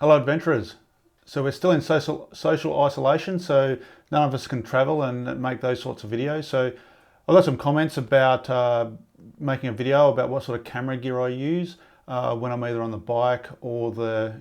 Hello adventurers. So we're still in social isolation, so none of us can travel and make those sorts of videos. So I got some comments about making a video about what sort of camera gear I use when I'm either on the bike or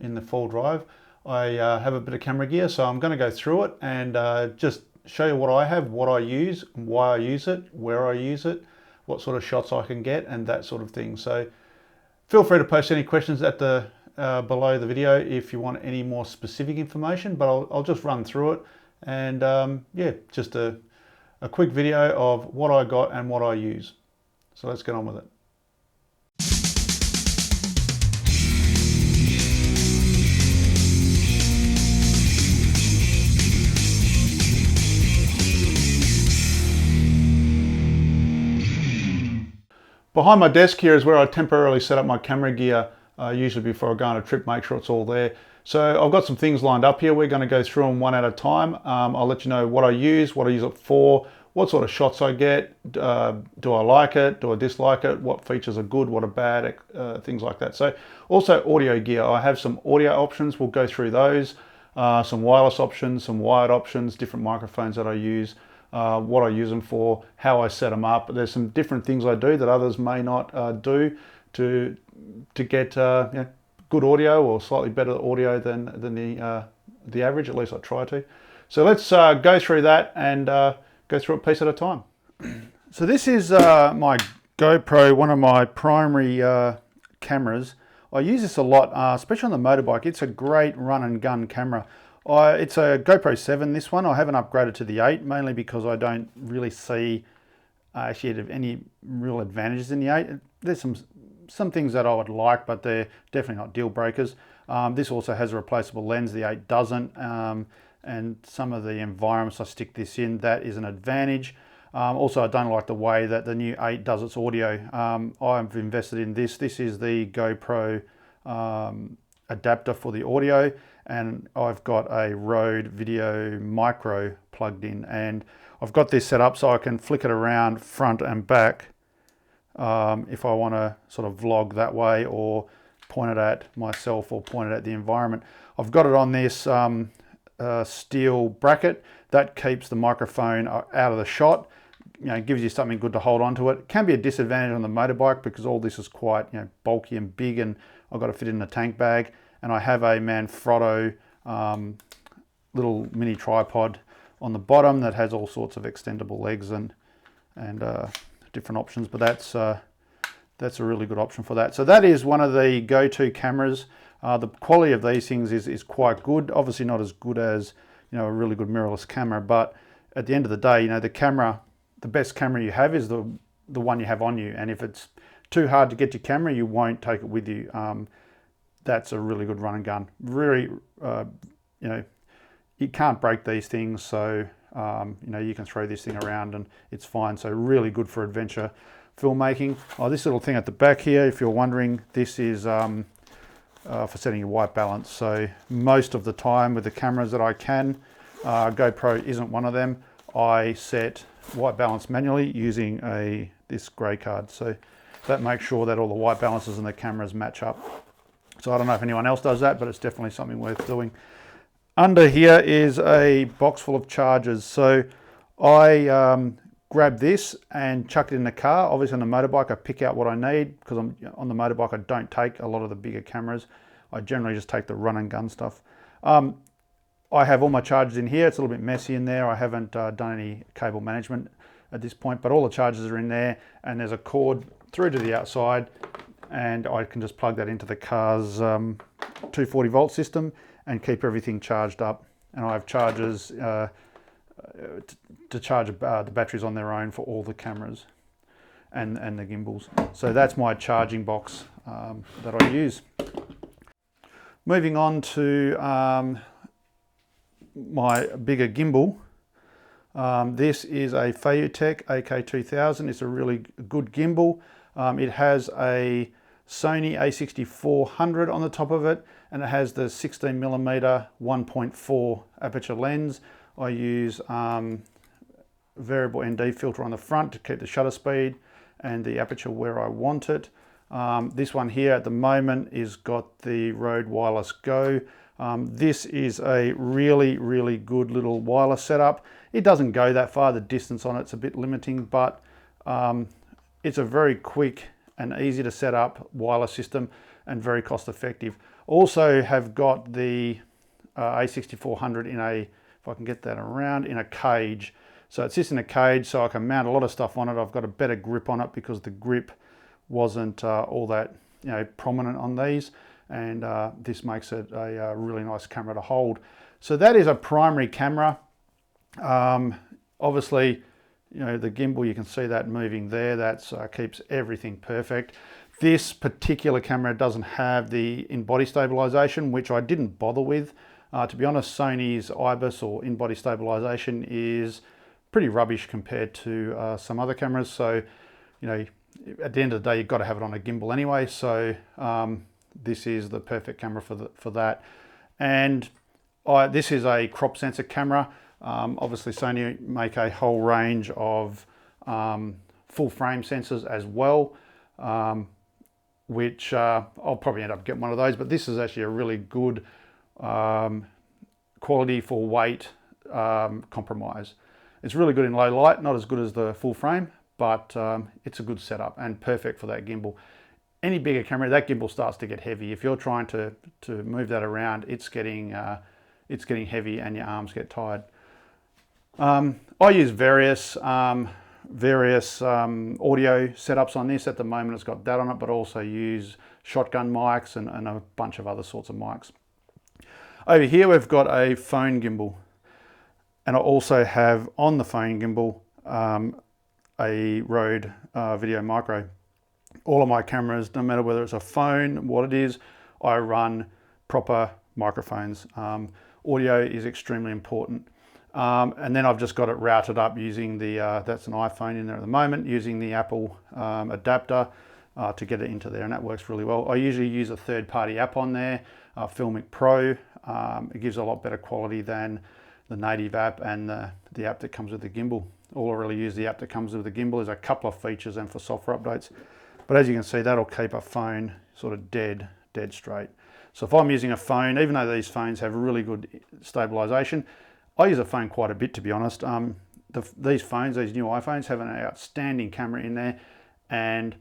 in the full drive. I have a bit of camera gear, so I'm going to go through it and just show you what I have, what I use, why I use it, where I use it, what sort of shots I can get, and that sort of thing. So feel free to post any questions at the below the video if you want any more specific information, but I'll just run through it and yeah, just a quick video of what I got and what I use. So let's get on with it. Behind my desk here is where I temporarily set up my camera gear, usually before I go on a trip, make sure it's all there. So I've got some things lined up here. We're going to go through them one at a time. I'll let you know what I use it for, what sort of shots I get, do I like it, do I dislike it, what features are good, what are bad, things like that. So also audio gear. I have some audio options. We'll go through those, some wireless options, some wired options, different microphones that I use. What I use them for, how I set them up. There's some different things I do that others may not do to get good audio or slightly better audio than the average. At least I try to. So let's go through that and go through it piece at a time. So this is my GoPro, one of my primary cameras. I use this a lot, especially on the motorbike. It's a great run and gun camera. It's a GoPro 7, this one. I haven't upgraded to the 8, mainly because I don't really see actually any real advantages in the 8. There's some things that I would like, but they're definitely not deal breakers. This also has a replaceable lens, the 8 doesn't. And some of the environments I stick this in, that is an advantage. Also, I don't like the way that the new 8 does its audio. I've invested in this. This is the GoPro adapter for the audio, and I've got a Rode Video Micro plugged in, and I've got this set up so I can flick it around front and back if I want to sort of vlog that way or point it at myself or point it at the environment. I've got it on this steel bracket that keeps the microphone out of the shot. You know, gives you something good to hold on to it. It can be a disadvantage on the motorbike because all this is quite bulky and big, and I've got to fit in a tank bag. And I have a Manfrotto little mini tripod on the bottom that has all sorts of extendable legs and different options. But that's a really good option for that. So that is one of the go-to cameras. The quality of these things is quite good. Obviously not as good as a really good mirrorless camera, but at the end of the day, the best camera you have is the one you have on you. And if it's too hard to get your camera, you won't take it with you. That's a really good run and gun. Really, you can't break these things, so you can throw this thing around and it's fine. So really good for adventure filmmaking. Oh, this little thing at the back here, if you're wondering, this is for setting your white balance. So most of the time with the cameras that I can, GoPro isn't one of them, I set white balance manually using this grey card. So that makes sure that all the white balances in the cameras match up. So I don't know if anyone else does that, but it's definitely something worth doing. Under here is a box full of chargers. So I grab this and chuck it in the car. Obviously on the motorbike, I pick out what I need because on the motorbike, I don't take a lot of the bigger cameras. I generally just take the run and gun stuff. I have all my chargers in here. It's a little bit messy in there. I haven't done any cable management at this point, but all the chargers are in there, and there's a cord through to the outside, and I can just plug that into the car's 240 volt system and keep everything charged up. And I have chargers to charge the batteries on their own for all the cameras and the gimbals. So that's my charging box that I use. Moving on to my bigger gimbal. This is a Feiyutech AK2000. It's a really good gimbal. It has a Sony a6400 on the top of it, and it has the 16mm 1.4 aperture lens. I use variable ND filter on the front to keep the shutter speed and the aperture where I want it. This one here at the moment is got the Rode Wireless Go This is a really, really good little wireless setup. It doesn't go that far. The distance on it's a bit limiting, but it's a very quick and easy to set up wireless system and very cost effective. Also have got the A6400 in a, if I can get that around, in a cage. So it sits in a cage so I can mount a lot of stuff on it. I've got a better grip on it because the grip wasn't all that prominent on these, and this makes it a really nice camera to hold. So that is a primary camera. Obviously, the gimbal, you can see that moving there. That keeps everything perfect. This particular camera doesn't have the in-body stabilization, which I didn't bother with. To be honest, Sony's IBIS or in-body stabilization is pretty rubbish compared to some other cameras. So, at the end of the day, you've got to have it on a gimbal anyway. So this is the perfect camera for that. And this is a crop sensor camera. Obviously, Sony make a whole range of full frame sensors as well, which I'll probably end up getting one of those. But this is actually a really good quality for weight compromise. It's really good in low light, not as good as the full frame, but it's a good setup and perfect for that gimbal. Any bigger camera, that gimbal starts to get heavy. If you're trying to move that around, it's getting heavy and your arms get tired. I use various audio setups on this. At the moment it's got that on it, but also use shotgun mics and a bunch of other sorts of mics. Over here we've got a phone gimbal, and I also have on the phone gimbal a Rode Video Micro. All of my cameras, no matter whether it's a phone, what it is, I run proper microphones. Audio is extremely important. And then I've just got it routed up using the, that's an iPhone in there at the moment, using the Apple adapter to get it into there, and that works really well. I usually use a third-party app on there, Filmic Pro. It gives a lot better quality than the native app and the app that comes with the gimbal. All I really use the app that comes with the gimbal is a couple of features and for software updates. But as you can see, that'll keep a phone sort of dead straight. So if I'm using a phone, even though these phones have really good stabilization, I use a phone quite a bit, to be honest. These phones, these new iPhones, have an outstanding camera in there, and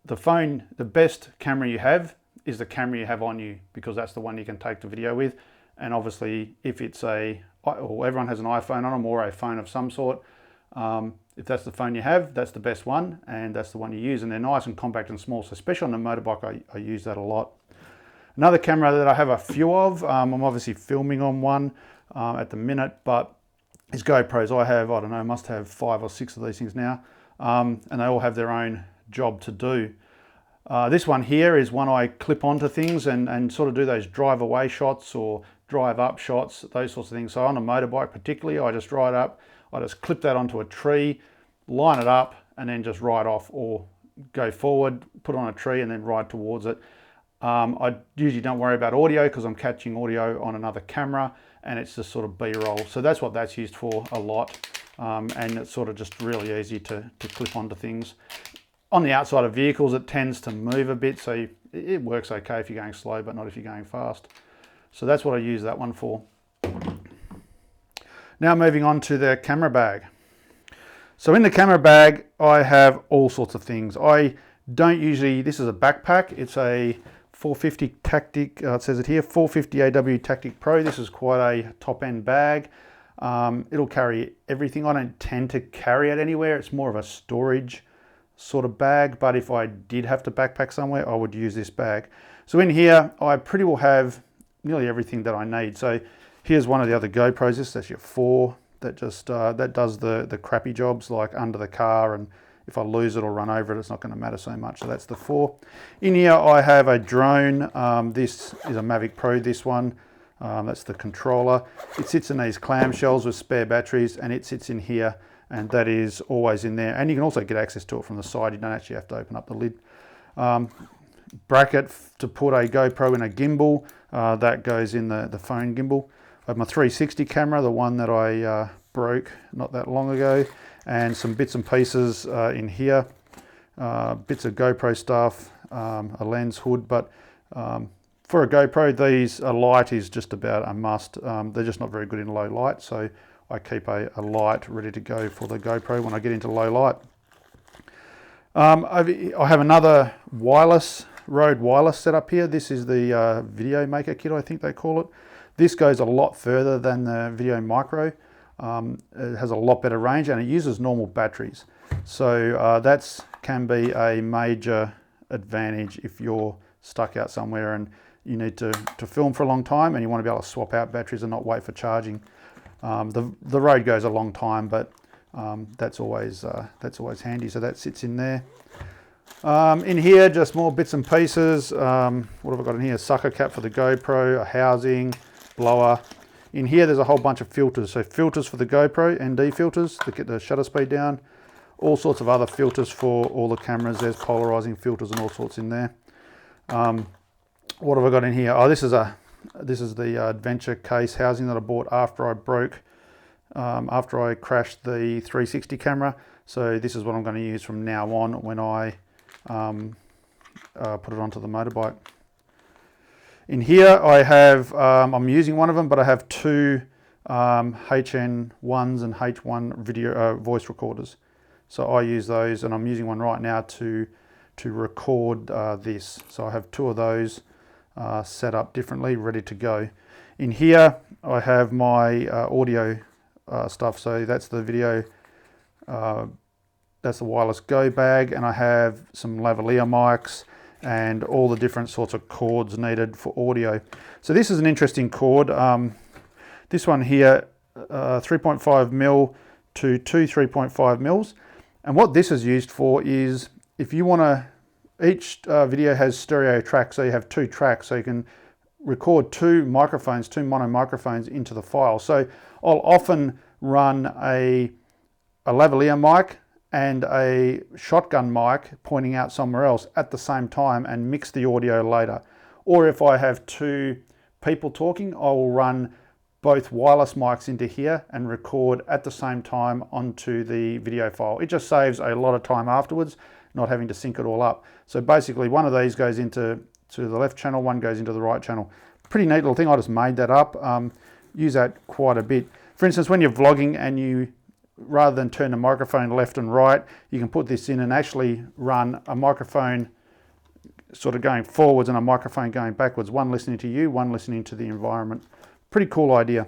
the phone, the best camera you have is the camera you have on you, because that's the one you can take the video with. And obviously, if it's everyone has an iPhone on them or a phone of some sort, if that's the phone you have, that's the best one, and that's the one you use. And they're nice and compact and small, so especially on the motorbike, I use that a lot. Another camera that I have a few of, I'm obviously filming on one at the minute, but is GoPros. I have, I don't know, must have 5 or 6 of these things now, and they all have their own job to do. This one here is one I clip onto things and sort of do those drive away shots or drive up shots, those sorts of things. So on a motorbike particularly, I just ride up, I just clip that onto a tree, line it up, and then just ride off, or go forward, put on a tree and then ride towards it. I usually don't worry about audio because I'm catching audio on another camera, and it's just sort of B-roll. So that's what that's used for a lot, and it's sort of just really easy to clip onto things. On the outside of vehicles, it tends to move a bit, so it works okay if you're going slow, but not if you're going fast. So that's what I use that one for. Now moving on to the camera bag. So in the camera bag, I have all sorts of things. I don't usually, this is a backpack. It's a 450 Tactic, it says it here, 450 AW Tactic Pro. This is quite a top-end bag. It'll carry everything. I don't tend to carry it anywhere. It's more of a storage sort of bag, but if I did have to backpack somewhere, I would use this bag. So in here, I pretty well have nearly everything that I need. So here's one of the other GoPros. This is actually a 4 that just that does the crappy jobs, like under the car, and if I lose it or run over it, it's not going to matter so much. So that's the 4. In here I have a drone. This is a Mavic Pro, this one. That's the controller. It sits in these clamshells with spare batteries, and it sits in here, and that is always in there. And you can also get access to it from the side. You don't actually have to open up the lid. Bracket to put a GoPro in a gimbal. That goes in the phone gimbal. I have my 360 camera, the one that I broke not that long ago, and some bits and pieces in here. Bits of GoPro stuff, a lens hood, but for For a GoPro, these a light is just about a must. They're just not very good in low light, so I keep a light ready to go for the GoPro when I get into low light. I have another Rode wireless setup here. This is the Video Maker kit, I think they call it. This goes a lot further than the Video Micro. It has a lot better range and it uses normal batteries. So that can be a major advantage if you're stuck out somewhere and you need to film for a long time and you want to be able to swap out batteries and not wait for charging. The Rode goes a long time, but that's always handy. So that sits in there. In here, just more bits and pieces. What have I got in here? Sucker cap for the GoPro, a housing, blower. In here, there's a whole bunch of filters. So filters for the GoPro, ND filters to get the shutter speed down. All sorts of other filters for all the cameras. There's polarizing filters and all sorts in there. What have I got in here? Oh, this is the adventure case housing that I bought after I crashed the 360 camera. So this is what I'm going to use from now on when I put it onto the motorbike. In here I have, I'm using one of them, but I have two HN1s and H1 video voice recorders. So I use those, and I'm using one right now to record this. So I have two of those set up differently, ready to go. In here I have my audio stuff. So that's the video, that's the wireless go bag, and I have some lavalier mics and all the different sorts of cords needed for audio. So this is an interesting cord. This one here, 3.5 mil to two 3.5 mils. And what this is used for is if you want to, each video has stereo tracks, so you have two tracks, so you can record two microphones, two mono microphones into the file. So I'll often run a lavalier mic and a shotgun mic pointing out somewhere else at the same time and mix the audio later. Or if I have two people talking, I will run both wireless mics into here and record at the same time onto the video file. It just saves a lot of time afterwards, not having to sync it all up. So basically one of these goes into the left channel, one goes into the right channel. Pretty neat little thing, I just made that up. Use that quite a bit. For instance, when you're vlogging and you, rather than turn the microphone left and right, you can put this in and actually run a microphone sort of going forwards and a microphone going backwards, one listening to you, one listening to the environment. Pretty cool idea.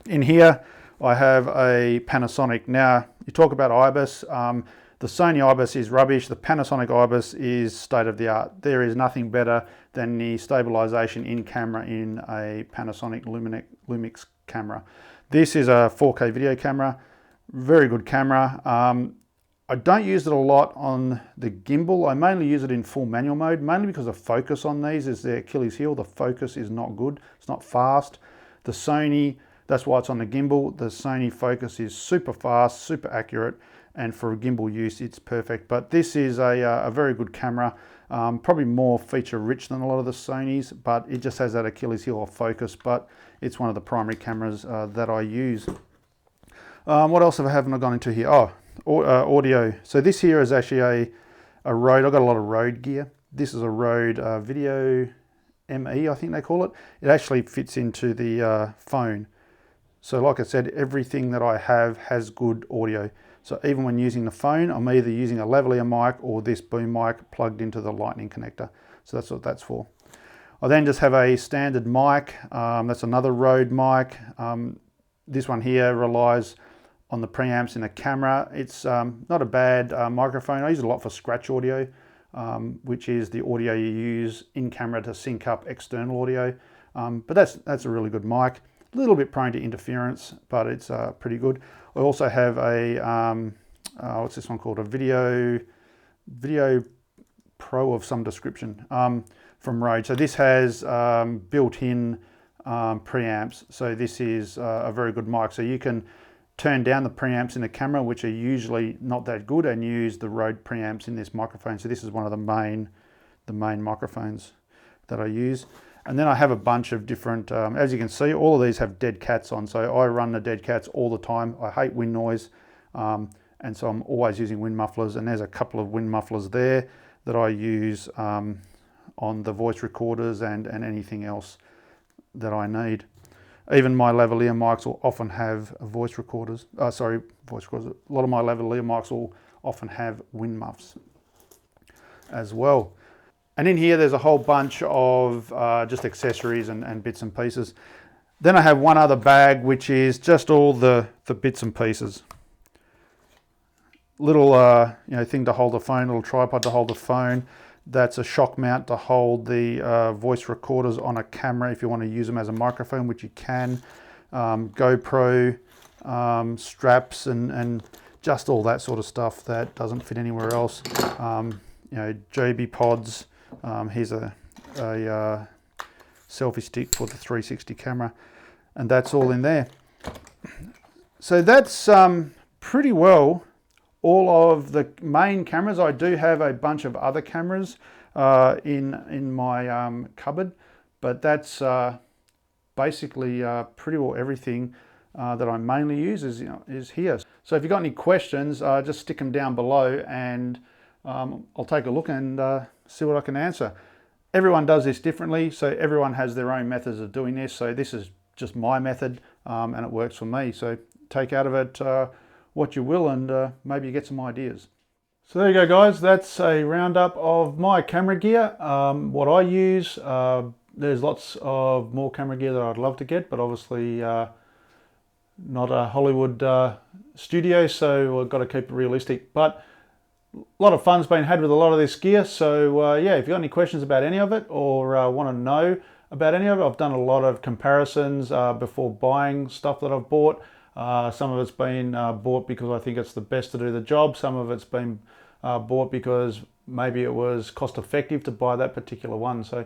In here I have a Panasonic. Now you talk about IBIS, the Sony IBIS is rubbish, the Panasonic IBIS is state of the art. There is nothing better than the stabilization in camera in a Panasonic Lumix camera. This is a 4K video camera. Very good camera. I don't use it a lot on the gimbal. I mainly use it in full manual mode, mainly because the focus on these is their Achilles heel. The focus is not good. It's not fast. The Sony, that's why it's on the gimbal. The Sony focus is super fast, super accurate, and for gimbal use, it's perfect. But this is a very good camera. Probably more feature rich than a lot of the Sonys, but it just has that Achilles heel of focus, but it's one of the primary cameras that I use. What else haven't I gone into here? Oh, audio. So this here is actually a Rode. I've got a lot of Rode gear. This is a Rode Video ME, I think they call it. It actually fits into the phone. So like I said, everything that I have has good audio. So even when using the phone, I'm either using a lavalier mic or this boom mic plugged into the lightning connector. So that's what that's for. I then just have a standard mic. That's another Rode mic. This one here relies on the preamps in a camera. It's not a bad microphone. I use it a lot for scratch audio, which is the audio you use in camera to sync up external audio. But that's a really good mic. A little bit prone to interference, but it's pretty good. I also have a, what's this one called? A Video Pro of some description from Rode. So this has built-in preamps. So this is a very good mic. So you can turn down the preamps in the camera, which are usually not that good, and use the Rode preamps in this microphone. So this is one of the main microphones that I use. And then I have a bunch of different, as you can see, all of these have dead cats on. So I run the dead cats all the time. I hate wind noise. And so I'm always using wind mufflers. And there's a couple of wind mufflers there that I use on the voice recorders and anything else that I need. Even my lavalier mics will often have voice recorders. Voice recorders. A lot of my lavalier mics will often have wind muffs as well. And in here there's a whole bunch of just accessories and bits and pieces. Then I have one other bag which is just all the bits and pieces. Little thing to hold the phone, little tripod to hold the phone. That's a shock mount to hold the voice recorders on a camera if you want to use them as a microphone, which you can. GoPro straps and just all that sort of stuff that doesn't fit anywhere else. Joby pods. Here's a selfie stick for the 360 camera, and that's all in there. So that's pretty well all of the main cameras. I do have a bunch of other cameras in my cupboard, but that's basically pretty well everything that I mainly use is here. So if you've got any questions, just stick them down below, and I'll take a look and see what I can answer. Everyone does this differently, so everyone has their own methods of doing this. So this is just my method, and it works for me. So take out of it what you will, and maybe you get some ideas. So there you go, guys. That's a roundup of my camera gear, what I use. There's lots of more camera gear that I'd love to get, but obviously not a Hollywood studio, so I've got to keep it realistic. But a lot of fun's been had with a lot of this gear. So yeah, if you've got any questions about any of it, or want to know about any of it, I've done a lot of comparisons before buying stuff that I've bought. Some of it's been bought because I think it's the best to do the job. Some of it's been bought because maybe it was cost effective to buy that particular one. So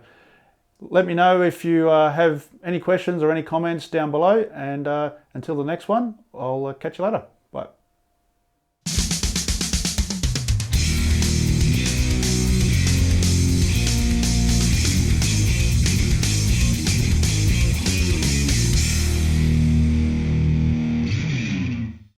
let me know if you have any questions or any comments down below, and until the next one, I'll catch you later. Bye.